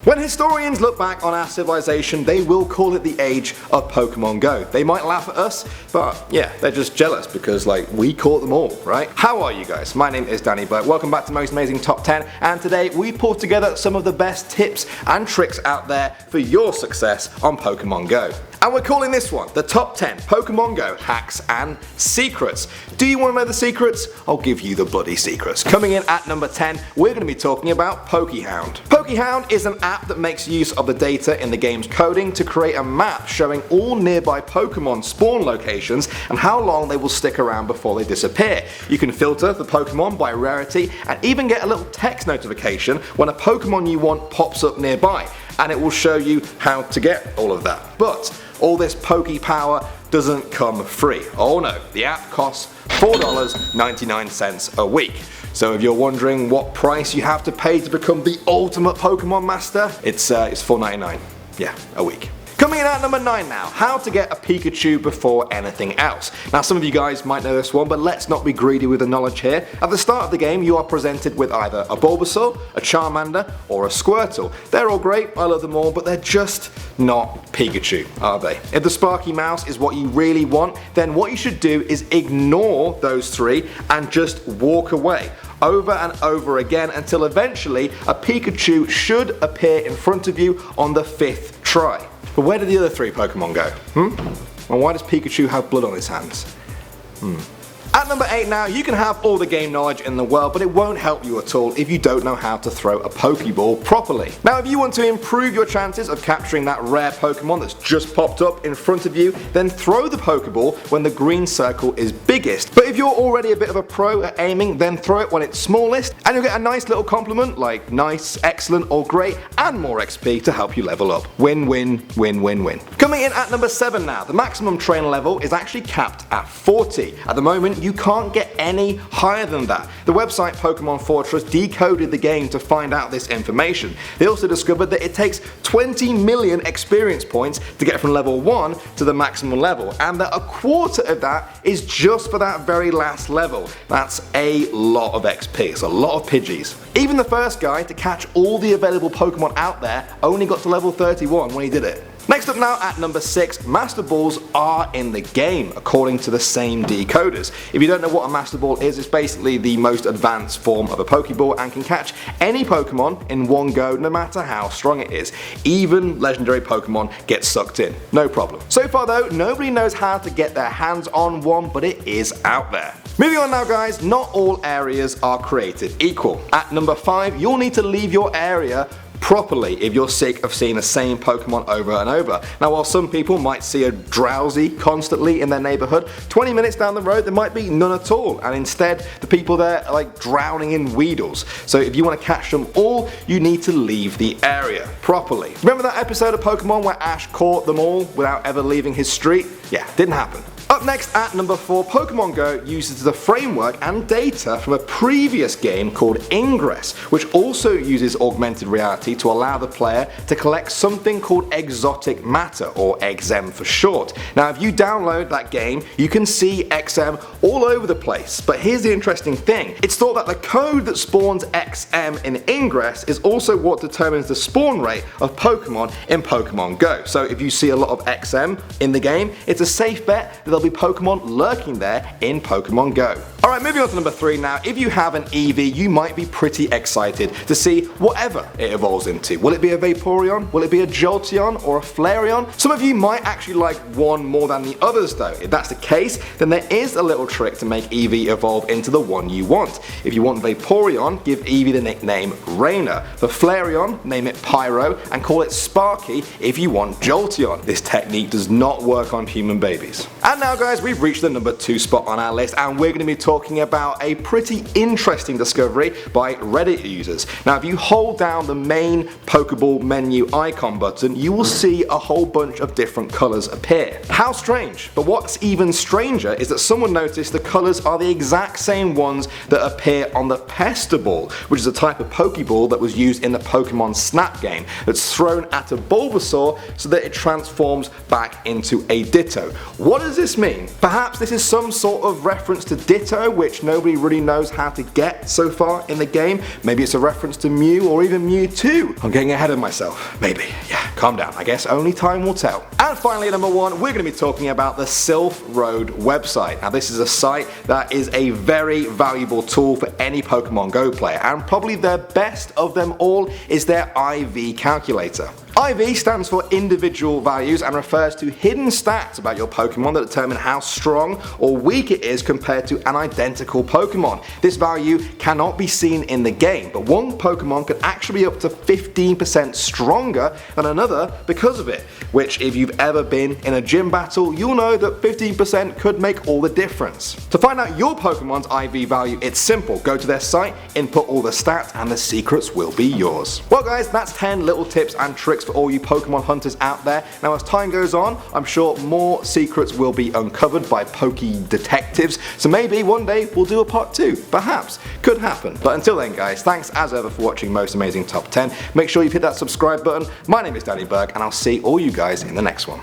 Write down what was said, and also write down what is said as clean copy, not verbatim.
When historians look back on our civilization, they will call it the age of Pokemon Go. They might laugh at us, but yeah, they're just jealous because we caught them all, right? How are you guys? My name is Danny Burke. Welcome back to Most Amazing Top 10, and today we pulled together some of the best tips and tricks out there for your success on Pokemon Go. And we're calling this one the Top 10 Pokemon Go Hacks and Secrets. Do you want to know the secrets? I'll give you the bloody secrets. Coming in at number 10, we're going to be talking about Pokey Hound. Pokey Hound is an app that makes use of the data in the game's coding to create a map showing all nearby Pokemon spawn locations and how long they will stick around before they disappear. You can filter the Pokemon by rarity and even get a little text notification when a Pokemon you want pops up nearby, and it will show you how to get all of that. But all this Pokey power doesn't come free. Oh no, the app costs $4.99 a week. So if you're wondering what price you have to pay to become the ultimate Pokemon master, it's $4.99. Yeah, a week. Coming in at number 9 now, how to get a Pikachu before anything else. Now some of you guys might know this one, but let's not be greedy with the knowledge here. At the start of the game you are presented with either a Bulbasaur, a Charmander, or a Squirtle. They're all great, I love them all, but they're just not Pikachu, are they? If the Sparky Mouse is what you really want, then what you should do is ignore those three and just walk away over and over again until eventually a Pikachu should appear in front of you on the 5th try. But where did the other 3 Pokemon go? And why does Pikachu have blood on his hands? At number 8 now, you can have all the game knowledge in the world, but it won't help you at all if you don't know how to throw a Pokeball properly. Now if you want to improve your chances of capturing that rare Pokemon that's just popped up in front of you, then throw the Pokeball when the green circle is biggest. But if you're already a bit of a pro at aiming, then throw it when it's smallest, and you'll get a nice little compliment like nice, excellent, or great, and more XP to help you level up. Win, win, win, win, win. Coming in at number 7 now, the maximum trainer level is actually capped at 40. At the moment, you can't get any higher than that. The website Pokemon Fortress decoded the game to find out this information. They also discovered that it takes 20 million experience points to get from level 1 to the maximum level, and that a quarter of that is just for that very last level. That's a lot of XP, it's a lot of Pidgeys. Even the first guy to catch all the available Pokemon out there only got to level 31 when he did it. Next up now at number 6, Master Balls are in the game according to the same decoders. If you don't know what a Master Ball is, it's basically the most advanced form of a Pokeball and can catch any Pokemon in one go no matter how strong it is. Even legendary Pokemon get sucked in, no problem. So far though, nobody knows how to get their hands on one, but it is out there. Moving on now guys, not all areas are created equal. At number 5, you'll need to leave your area properly if you're sick of seeing the same Pokemon over and over. Now while some people might see a Drowsy constantly in their neighbourhood, 20 minutes down the road there might be none at all, and instead the people there are drowning in Weedles. So if you want to catch them all, you need to leave the area properly. Remember that episode of Pokemon where Ash caught them all without ever leaving his street? Yeah, didn't happen. Up next at number 4, Pokemon Go uses the framework and data from a previous game called Ingress, which also uses augmented reality to allow the player to collect something called exotic matter, or XM for short. Now if you download that game, you can see XM all over the place, but here's the interesting thing. It's thought that the code that spawns XM in Ingress is also what determines the spawn rate of Pokemon in Pokemon Go. So if you see a lot of XM in the game, it's a safe bet that there'll be Pokemon lurking there in Pokemon Go. Alright, moving on to number 3 now. If you have an Eevee, you might be pretty excited to see whatever it evolves into. Will it be a Vaporeon? Will it be a Jolteon or a Flareon? Some of you might actually like one more than the others though. If that's the case, then there is a little trick to make Eevee evolve into the one you want. If you want Vaporeon, give Eevee the nickname Rainer. For Flareon, name it Pyro and call it Sparky if you want Jolteon. This technique does not work on human babies. And now guys, we've reached the number 2 spot on our list, and we're going to be talking about a pretty interesting discovery by Reddit users. Now if you hold down the main Pokeball menu icon button, you will see a whole bunch of different colours appear. How strange, but what's even stranger is that someone noticed the colours are the exact same ones that appear on the Pesta Ball, which is a type of Pokeball that was used in the Pokemon Snap game that's thrown at a Bulbasaur so that it transforms back into a Ditto. What does this mean? Perhaps this is some sort of reference to Ditto know, which nobody really knows how to get so far in the game. Maybe it's a reference to Mew or even Mewtwo. I'm getting ahead of myself. Maybe. Yeah, calm down. I guess only time will tell. And finally, at number 1, we're going to be talking about the Sylph Road website. Now, this is a site that is a very valuable tool for any Pokemon Go player, and probably the best of them all is their IV calculator. IV stands for individual values and refers to hidden stats about your Pokemon that determine how strong or weak it is compared to an identical Pokemon. This value cannot be seen in the game, but one Pokemon can actually be up to 15% stronger than another because of it, which if you've ever been in a gym battle, you'll know that 15% could make all the difference. To find out your Pokemon's IV value, it's simple. Go to their site, input all the stats, and the secrets will be yours. Well guys, that's 10 little tips and tricks for all you Pokemon hunters out there. Now as time goes on, I'm sure more secrets will be uncovered by Pokey detectives, so maybe one day we'll do a part 2, perhaps, could happen. But until then guys, thanks as ever for watching Most Amazing Top 10. Make sure you hit that subscribe button. My name is Danny Berg and I'll see all you guys in the next one.